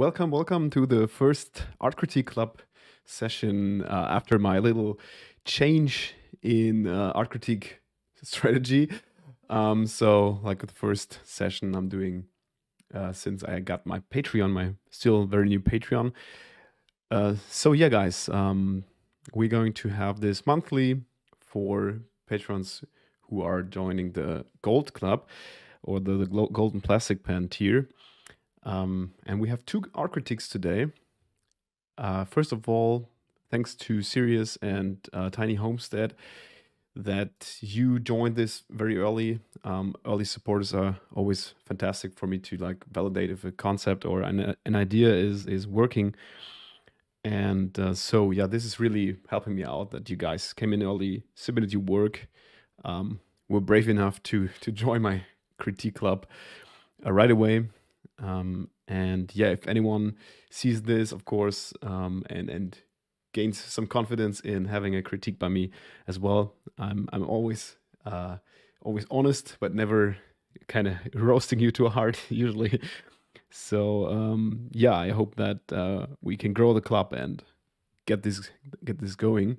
welcome to the first Art Critique Club session after my little change in art critique strategy. Like the first session I'm doing since I got my Patreon, my still very new Patreon. Yeah, guys, we're going to have this monthly for patrons who are joining the Gold Club or the Golden Plastic Pen tier. And we have two art critiques today. First of all, thanks to Sirius and Tiny Homestead that you joined this very early. Early supporters are always fantastic for me to like validate if a concept or an idea is working. And yeah, this is really helping me out that you guys came in early, submitted your work, were brave enough to join my critique club right away. And yeah, if anyone sees this, of course, and gains some confidence in having a critique by me as well, I'm always honest, but never kind of roasting you too hard usually. So yeah, I hope that we can grow the club and get this going.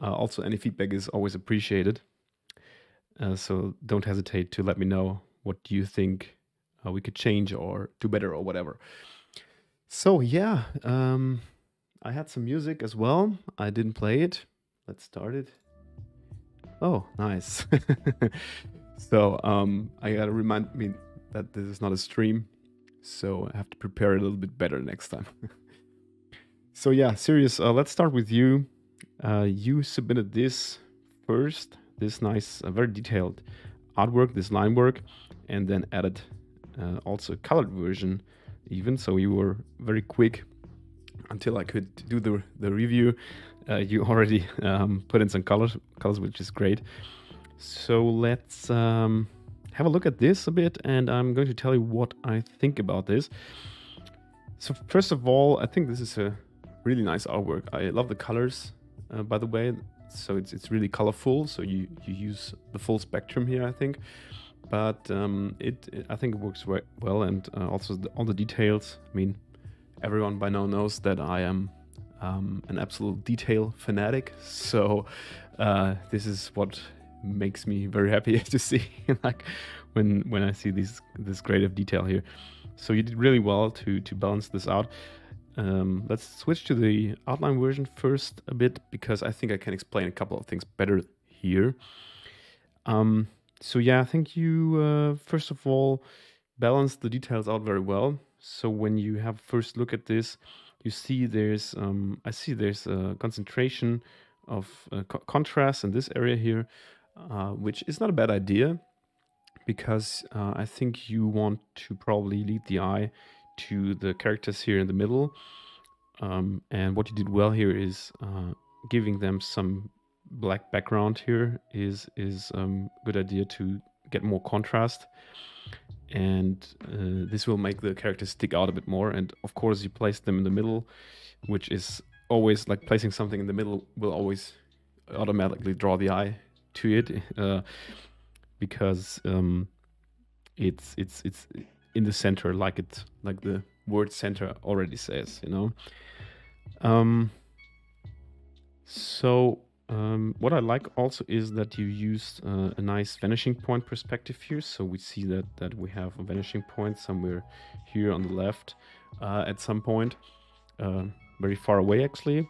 Also, any feedback is always appreciated. So don't hesitate to let me know what you think we could change or do better or whatever. So yeah, I had some music as well. I didn't play it. Let's start it. Oh, nice. So I gotta remind me that this is not a stream, so I have to prepare a little bit better next time. So yeah, Sirius, let's start with you. You submitted this first, this nice, very detailed artwork, this line work, and then added also a colored version even. So you were very quick until I could do the review. You already put in some colors, which is great. So let's have a look at this a bit, and I'm going to tell you what I think about this. So first of all, I think this is a really nice artwork. I love the colors, by the way. So it's really colorful. So you use the full spectrum here, I think. But I think it works well, and also all the details. I mean, everyone by now knows that I am an absolute detail fanatic. So this is what makes me very happy to see, like when I see this creative detail here. So you did really well to balance this out. Let's switch to the outline version first a bit, because I think I can explain a couple of things better here. So yeah, I think you first of all balance the details out very well. So when you have first look at this, you see there's a concentration of contrast in this area here, which is not a bad idea, because I think you want to probably lead the eye to the characters here in the middle. And what you did well here is giving them some black background here is good idea to get more contrast, and this will make the characters stick out a bit more. And of course you place them in the middle, which is always like placing something in the middle will always automatically draw the eye to it, because it's in the center, like the word center already says, you know. What I like also is that you used a nice vanishing point perspective here. So we see that we have a vanishing point somewhere here on the left at some point, very far away actually.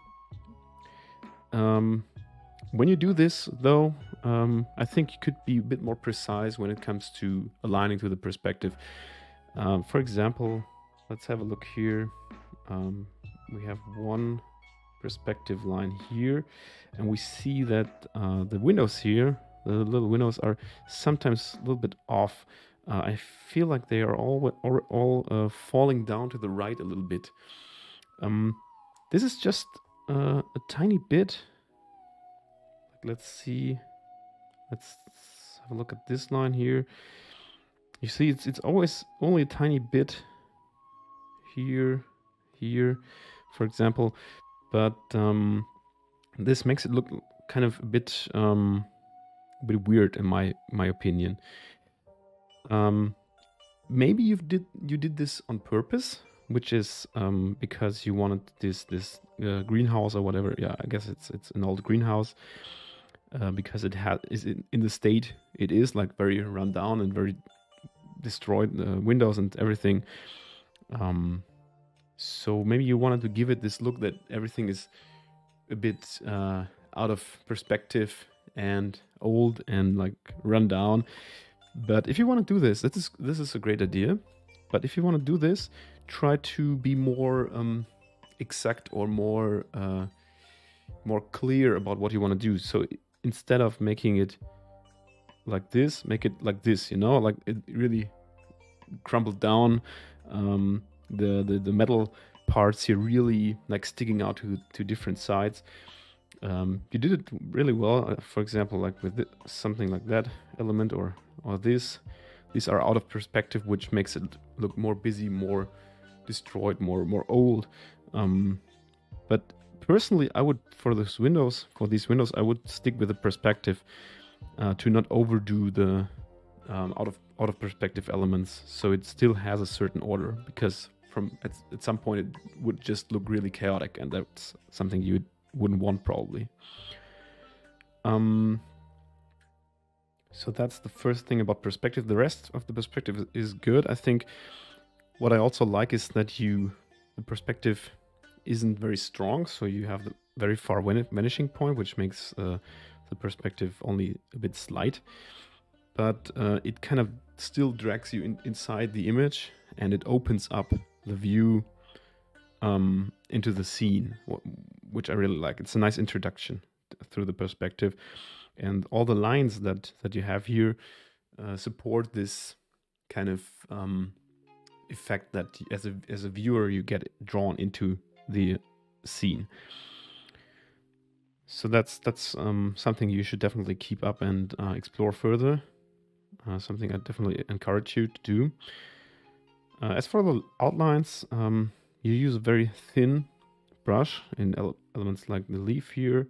When you do this though, I think you could be a bit more precise when it comes to aligning to the perspective. For example, let's have a look here. We have one perspective line here, and we see that the windows here, the little windows, are sometimes a little bit off. I feel like they are all falling down to the right a little bit. This is just a tiny bit. Let's see. Let's have a look at this line here. You see, it's always only a tiny bit here, for example. But this makes it look kind of a bit weird in my opinion. Maybe you did this on purpose, which is because you wanted this greenhouse or whatever. Yeah, I guess it's an old greenhouse, because it is in the state it is, like very run down and very destroyed, windows and everything. So maybe you wanted to give it this look that everything is a bit out of perspective and old and like run down. But if you want to do this, this is a great idea. But if you want to do this, try to be more exact or more clear about what you want to do. So instead of making it like this, make it like this. You know, like it really crumbled down. The metal parts here really like sticking out to different sides. You did it really well. For example, like with something like that element or this. These are out of perspective, which makes it look more busy, more destroyed, more old. But personally, I would for these windows, I would stick with the perspective to not overdo the out of perspective elements, so it still has a certain order. Because at some point it would just look really chaotic, and that's something you wouldn't want probably. So that's the first thing about perspective. The rest of the perspective is good. I think what I also like is that the perspective isn't very strong, so you have the very far vanishing point, which makes the perspective only a bit slight. But it kind of still drags you inside the image, and it opens up the view into the scene, which I really like. It's a nice introduction through the perspective, and all the lines that you have here support this kind of effect that as a viewer you get drawn into the scene. So that's something you should definitely keep up and explore further. Something I definitely encourage you to do. As for the outlines, you use a very thin brush in elements like the leaf here,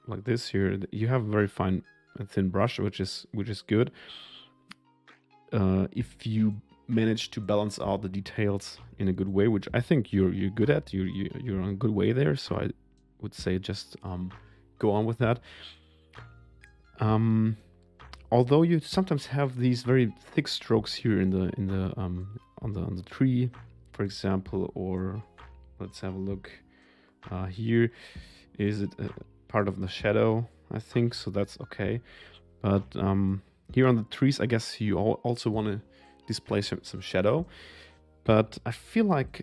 like this here. You have a very fine thin brush, which is good. If you manage to balance out the details in a good way, which I think you're good at, you're on a good way there. So I would say just go on with that. Although you sometimes have these very thick strokes here on the tree, for example, or let's have a look. Here is it part of the shadow, I think, so that's okay. But here on the trees, I guess you also want to display some shadow. But I feel like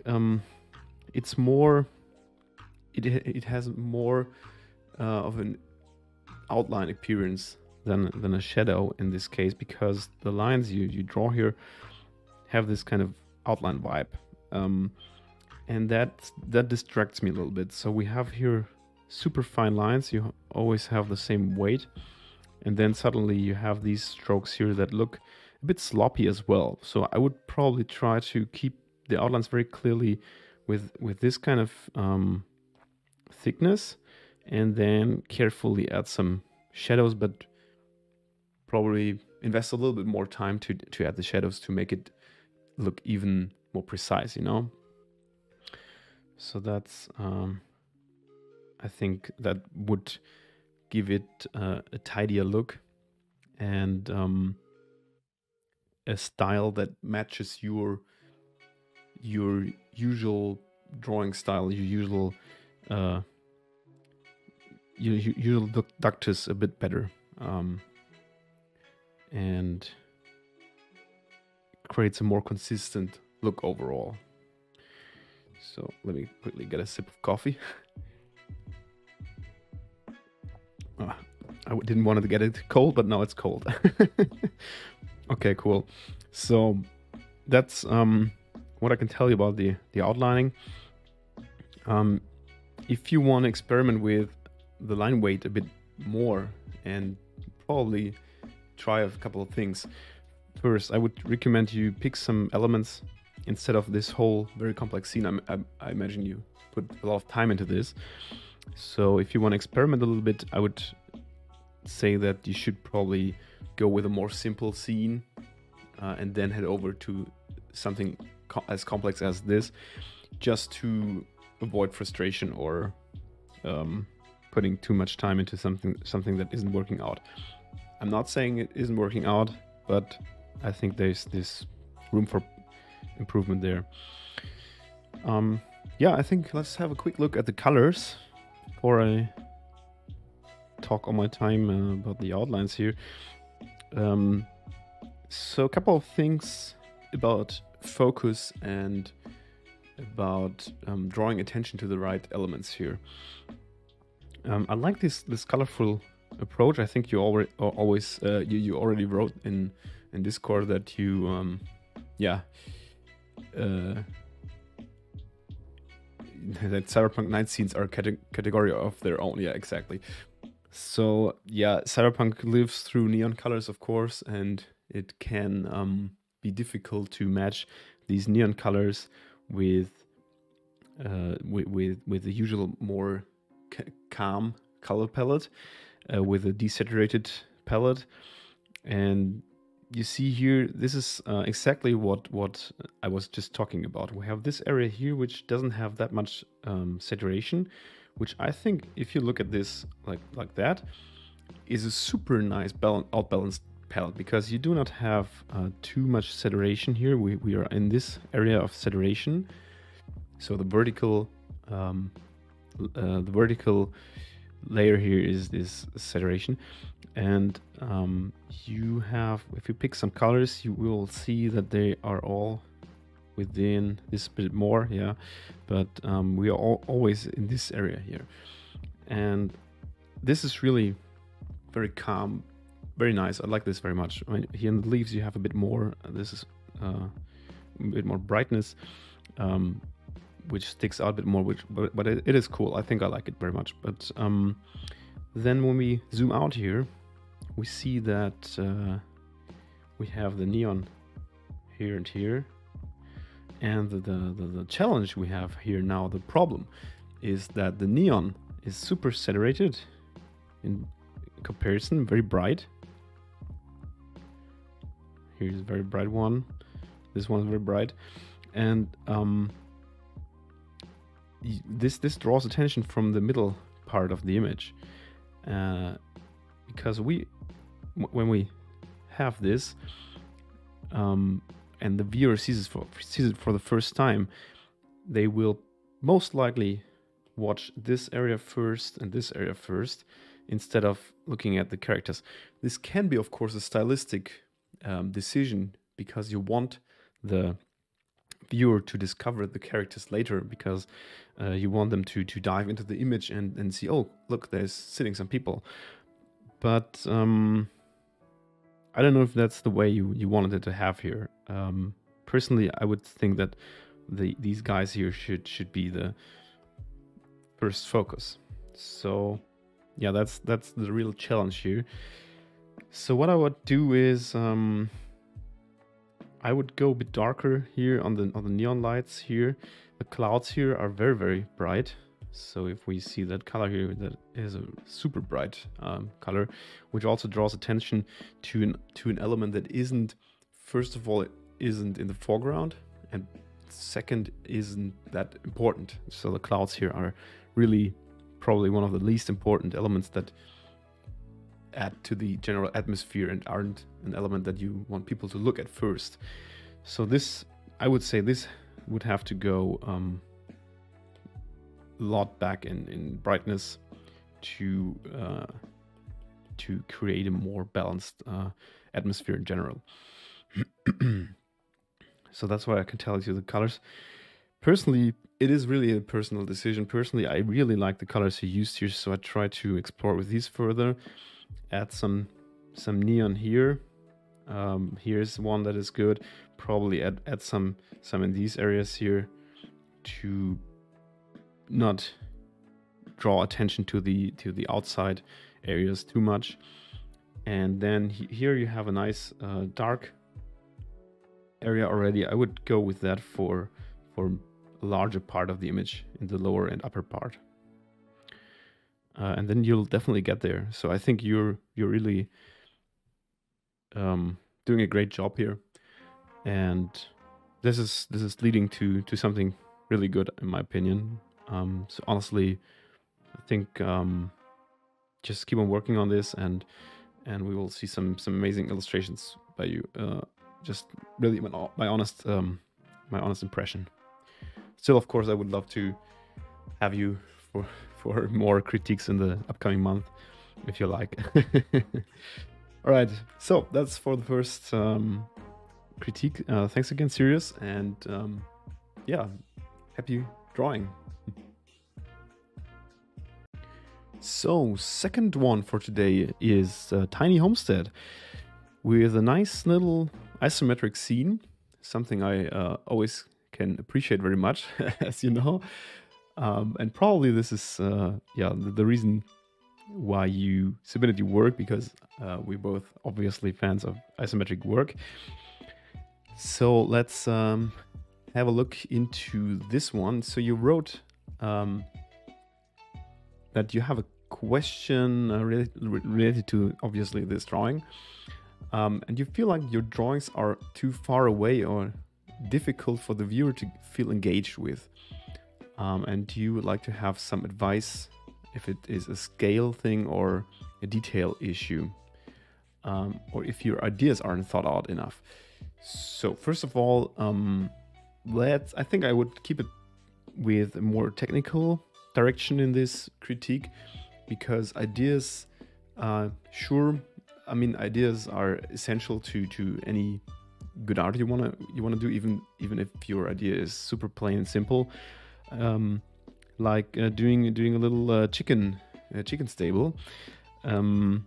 it's more. It has more of an outline appearance than a shadow in this case, because the lines you draw here have this kind of outline vibe, and that distracts me a little bit. So we have here super fine lines. You always have the same weight, and then suddenly you have these strokes here that look a bit sloppy as well. So I would probably try to keep the outlines very clearly with this kind of thickness, and then carefully add some shadows, but probably invest a little bit more time to add the shadows to make it look even more precise, you know. So that's I think that would give it a tidier look, and a style that matches your usual drawing style, your usual ductus a bit better, and creates a more consistent look overall. So let me quickly get a sip of coffee. I didn't want to get it cold, but now it's cold. Okay, cool. So that's what I can tell you about the outlining. If you want to experiment with the line weight a bit more and probably try a couple of things, first I would recommend you pick some elements instead of this whole very complex scene. I imagine you put a lot of time into this. So if you want to experiment a little bit, I would say that you should probably go with a more simple scene, and then head over to something as complex as this, just to avoid frustration or putting too much time into something that isn't working out. I'm not saying it isn't working out, but I think there's this room for improvement there. Yeah, I think let's have a quick look at the colors before I talk all my time about the outlines here. So a couple of things about focus and about drawing attention to the right elements here. I like this colorful approach. I think you already wrote in Discord that you that Cyberpunk night scenes are a category of their own. Yeah, exactly. So yeah, Cyberpunk lives through neon colors, of course, and it can be difficult to match these neon colors with the usual more calm color palette, with a desaturated palette. And you see here, this is exactly what I was just talking about. We have this area here which doesn't have that much saturation, which I think if you look at this like that, is a super nice outbalanced palette, because you do not have too much saturation here. We are in this area of saturation, so the vertical layer here is this saturation. And you have, if you pick some colors, you will see that they are all within this bit more, yeah. But we are always in this area here, and this is really very calm, very nice. I like this very much. I mean, here in the leaves you have a bit more. This is a bit more brightness, which sticks out a bit more. But it is cool. I think I like it very much. But then when we zoom out here, we see that we have the neon here and here, and the challenge we have here now, the problem, is that the neon is super saturated in comparison, very bright. Here's a very bright one. This one is very bright, and this draws attention from the middle part of the image, because when we have this, and the viewer sees it for the first time, they will most likely watch this area first and this area first, instead of looking at the characters. This can be, of course, a stylistic decision, because you want the viewer to discover the characters later, because you want them to dive into the image and see, oh, look, there's sitting some people. But I don't know if that's the way you wanted it to have here. Personally, I would think that these guys here should be the first focus. So yeah, that's the real challenge here. So what I would do is I would go a bit darker here on the neon lights here. The clouds here are very, very bright. So if we see that color here, that is a super bright color, which also draws attention to an element that isn't, first of all, it isn't in the foreground, and second, isn't that important. So the clouds here are really probably one of the least important elements that add to the general atmosphere and aren't an element that you want people to look at first. So this, I would say, this would have to go a lot back in brightness to create a more balanced atmosphere in general. So that's why I can tell you the colors. Personally, it is really a personal decision. Personally, I really like the colors you used here, so I try to explore with these further. Add some neon here. Here's one that is good. Probably add some in these areas here to not draw attention to the outside areas too much. And then here you have a nice dark area already. I would go with that for a larger part of the image in the lower and upper part. And then you'll definitely get there. So I think you're really doing a great job here. And this is leading to something really good in my opinion. So honestly, I think just keep on working on this, and we will see some amazing illustrations by you. Just really my honest impression. Still, of course, I would love to have you for more critiques in the upcoming month, if you like. All right, so that's for the first critique. Thanks again, Sirius, and yeah, happy drawing. So, second one for today is Tiny Homestead with a nice little isometric scene, something I always can appreciate very much, as you know. And probably this is the reason why you submitted your work, because we're both obviously fans of isometric work. So let's have a look into this one. So you wrote that you have a question related to obviously this drawing, and you feel like your drawings are too far away or difficult for the viewer to feel engaged with, and you would like to have some advice if it is a scale thing or a detail issue, or if your ideas aren't thought out enough. So first of all, I think I would keep it with a more technical direction in this critique, because ideas, ideas are essential to any good art you wanna do, even if your idea is super plain and simple, like doing a little chicken stable, and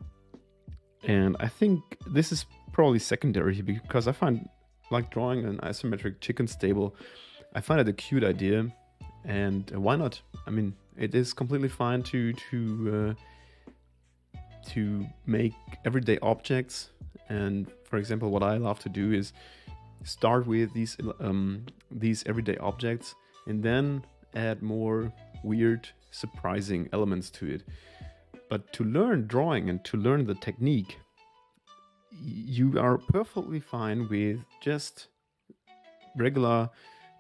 I think this is probably secondary, because I find like drawing an isometric chicken stable, I find it a cute idea, and why not? I mean, it is completely fine to make everyday objects. And for example, what I love to do is start with these everyday objects and then add more weird, surprising elements to it. But to learn drawing and to learn the technique, you are perfectly fine with just regular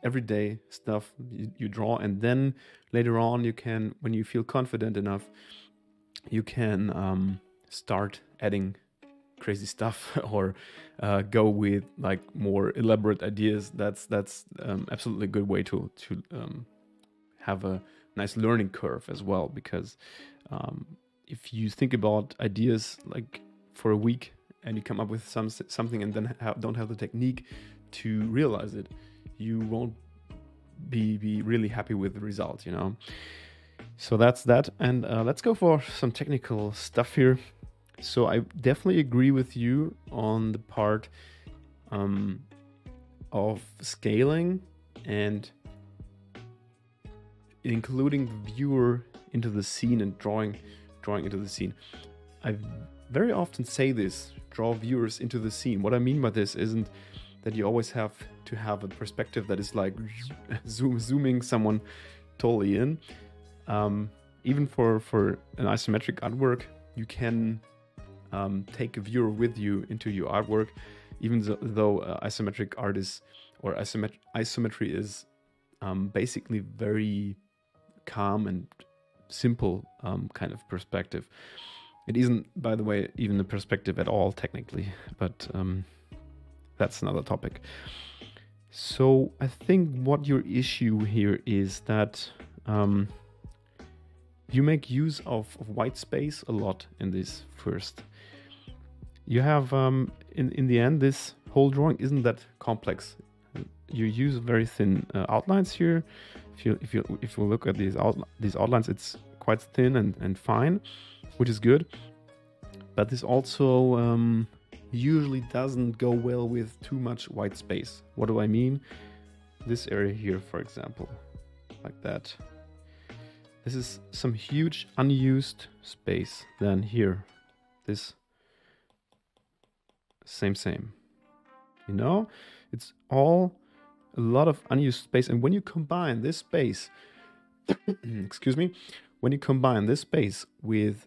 everyday stuff you draw, and then later on you can, when you feel confident enough, you can start adding crazy stuff or go with like more elaborate ideas. That's absolutely a good way to have a nice learning curve as well, because if you think about ideas like for a week and you come up with something and then don't have the technique to realize it, you won't be really happy with the result, you know. So that's that, and let's go for some technical stuff here. So I definitely agree with you on the part of scaling and including the viewer into the scene and drawing into the scene. I very often say this: draw viewers into the scene. What I mean by this isn't that you always have to have a perspective that is like zooming someone totally in. Even for an isometric artwork, you can take a viewer with you into your artwork, even though isometric art is, or isometry is basically very calm and simple kind of perspective. It isn't, by the way, even a perspective at all technically, but that's another topic. So I think what your issue here is that you make use of white space a lot in this first. You have in the end, this whole drawing isn't that complex. You use very thin outlines here. If you look at these outlines, it's quite thin and fine, which is good. But this also usually doesn't go well with too much white space. What do I mean? This area here, for example, like that. This is some huge unused space. Then here, this same. You know, it's all a lot of unused space. And when you combine this space, excuse me, when you combine this space with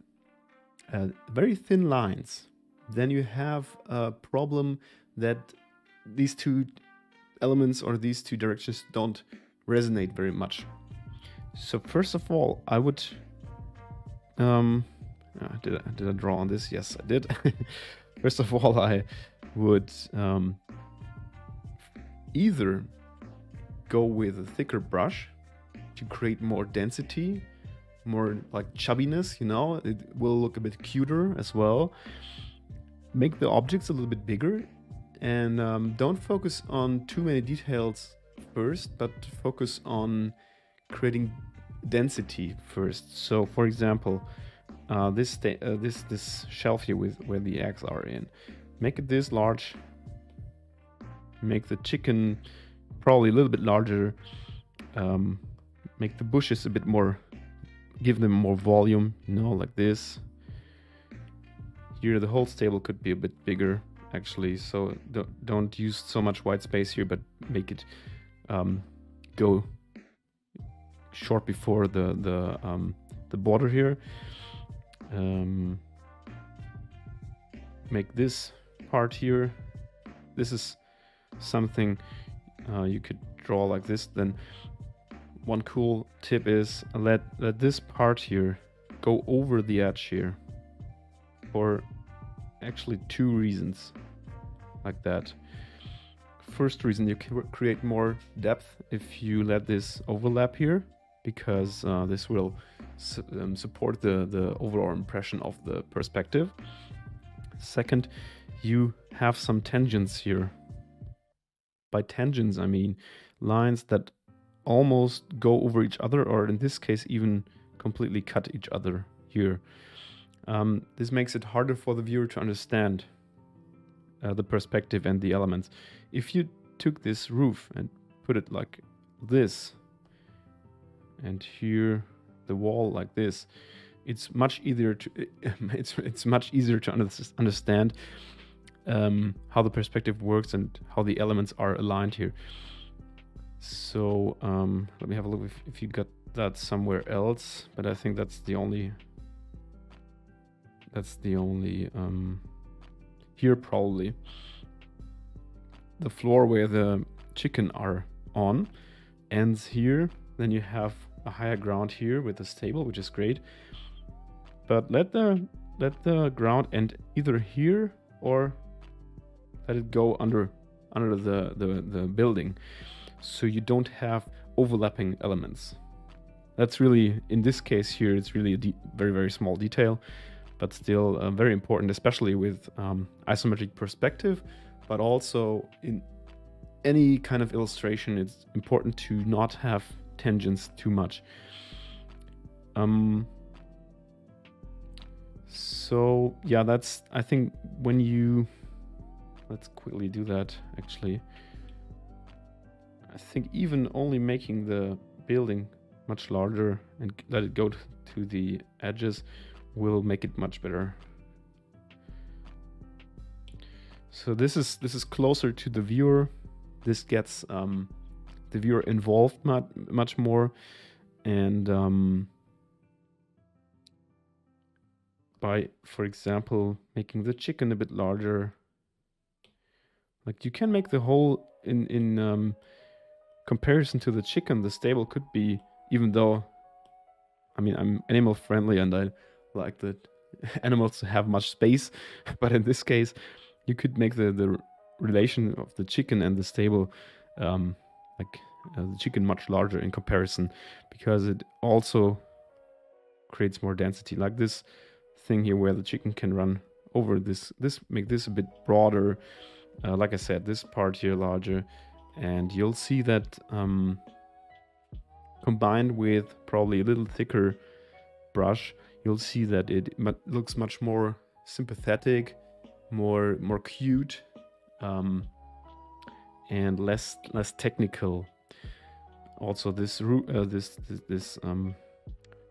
very thin lines, then you have a problem that these two elements or these two directions don't resonate very much. So first of all, I would did I draw on this? Yes, I did. First of all, I would either go with a thicker brush to create more density, more like chubbiness, you know, it will look a bit cuter as well. Make the objects a little bit bigger, and don't focus on too many details first, but focus on creating density first. So for example, this shelf here with where the eggs are in, make it this large, make the chicken probably a little bit larger, make the bushes a bit more, give them more volume, you know, like this. Here the whole stable could be a bit bigger actually, so don't use so much white space here, but make it go short before the border here. Make this part here, this is something you could draw like this. Then one cool tip is let this part here go over the edge here for actually two reasons like that. First reason, you can create more depth if you let this overlap here, because this will support the overall impression of the perspective. Second, you have some tangents here. By tangents, I mean lines that almost go over each other, or in this case even completely cut each other here. This makes it harder for the viewer to understand the perspective and the elements. If you took this roof and put it like this, and here the wall like this, it's much easier to it's much easier to understand how the perspective works and how the elements are aligned here. So let me have a look if you got that somewhere else, but I think that's the only here probably. The floor where the chicken are on ends here, then you have a higher ground here with the stable, which is great. But let the ground end either here or let it go under the building, so you don't have overlapping elements. That's really, in this case here, it's really a very, very small detail, but still very important, especially with isometric perspective, but also in any kind of illustration, it's important to not have tangents too much. So yeah, that's, I think when you, let's quickly do that actually. I think even only making the building much larger and let it go to the edges will make it much better. So this is closer to the viewer. This gets the viewer involved much more, and by, for example, making the chicken a bit larger, like you can make the whole in comparison to the chicken, the stable could be, even though, I mean, I'm animal friendly and I like the animals to have much space, but in this case, you could make the relation of the chicken and the stable, the chicken much larger in comparison, because it also creates more density. Like this thing here where the chicken can run over this make this a bit broader. Like I said, this part here larger, and you'll see that combined with probably a little thicker brush, you'll see that it looks much more sympathetic, more cute, and less technical. Also, this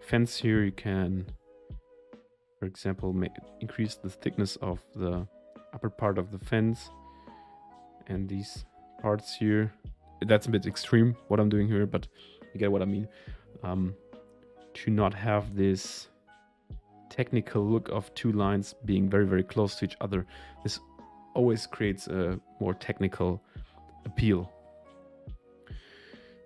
fence here, you can, for example, increase the thickness of the upper part of the fence, and these parts here. That's a bit extreme what I'm doing here, but you get what I mean. To not have this technical look of two lines being very, very close to each other. This always creates a more technical appeal.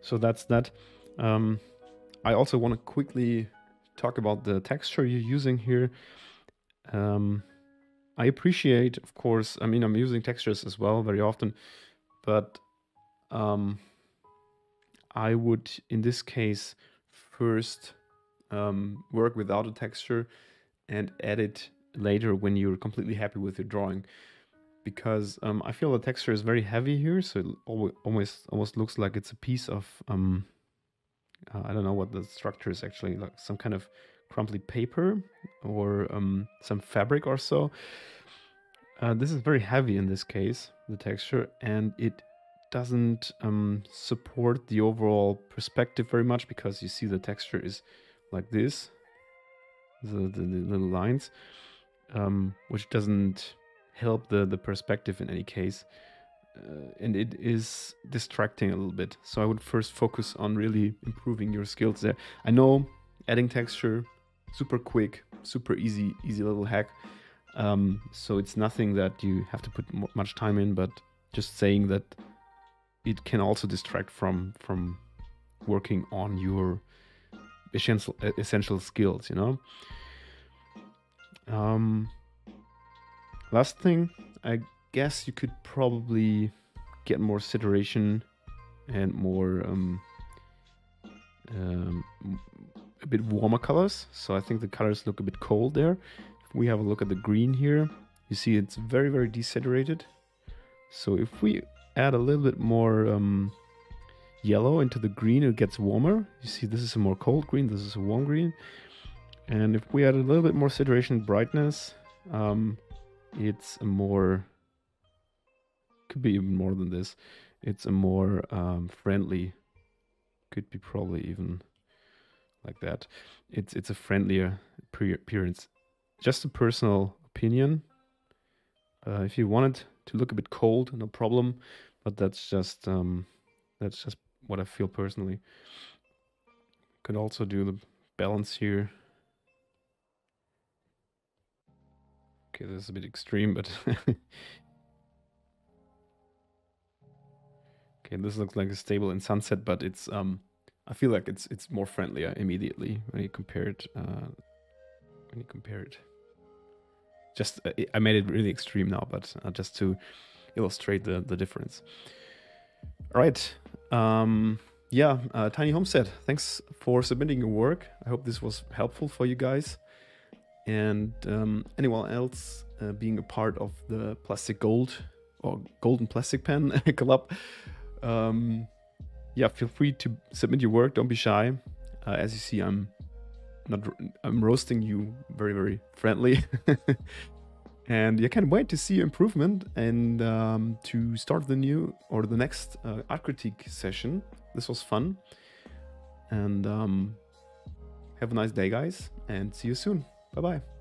So that's that. I also want to quickly talk about the texture you're using here. I appreciate, of course, I mean, I'm using textures as well very often, but I would, in this case, first work without a texture and add it later when you're completely happy with your drawing. Because I feel the texture is very heavy here, so it almost looks like it's a piece of, I don't know what the structure is actually, like some kind of crumbly paper or some fabric or so. This is very heavy in this case, the texture, and it doesn't support the overall perspective very much, because you see the texture is like this, the little lines, which doesn't help the perspective in any case, and it is distracting a little bit. So I would first focus on really improving your skills there. I know adding texture, super quick, super easy little hack. So it's nothing that you have to put much time in, but just saying that it can also distract from working on your essential skills, you know. Last thing, I guess you could probably get more saturation and more a bit warmer colors. So I think the colors look a bit cold there. If we have a look at the green here, you see it's very, very desaturated. So if we add a little bit more yellow into the green, it gets warmer. You see this is a more cold green, this is a warm green. And if we add a little bit more saturation and brightness, it's a more, could be even more than this. It's a more friendly, could be probably even like that. It's a friendlier appearance. Just a personal opinion. If you want it to look a bit cold, no problem. But that's just what I feel personally. Could also do the balance here. Okay, this is a bit extreme, but okay, this looks like a stable in sunset, but it's I feel like it's more friendlier immediately when you compare it. Just I made it really extreme now, but just to illustrate the difference. All right. Yeah, Tiny Homestead, thanks for submitting your work. I hope this was helpful for you guys. And anyone else being a part of the Plastic Gold or Golden Plastic Pen Club, yeah, feel free to submit your work. Don't be shy. As you see, I'm roasting you very, very friendly. And you can't wait to see your improvement and to start the new or the next art critique session. This was fun. And have a nice day, guys, and see you soon. Bye-bye.